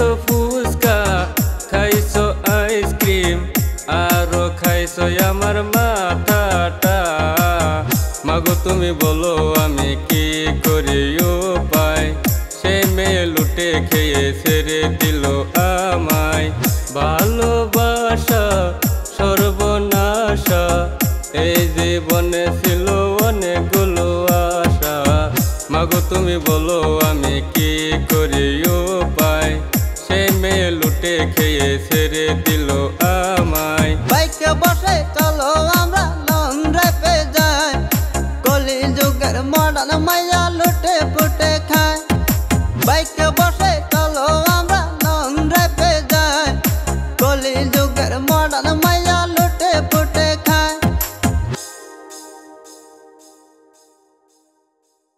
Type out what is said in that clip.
খাইছো ফুচকা, খাইছো আইসক্রিম, আরো খাইছো আমার মাথাটা। মাগো তুমি বলো আমি কি করি উপায়, সে মেয়ে লুটে খেয়ে ছেড়ে দিল আমায়। ভালোবাসা সর্বনাশা, এই জীবনে ছিল অনেকগুলো আশা। মাগো তুমি বলো আমি কি করি উপায়, সে মেয়ে লুটে খেয়ে ছেড়ে দিল আমায়। বাইকে বসে চলো আমরা লং ড্রাইভে যাই, কলি যুগের মডার্ন মাইয়া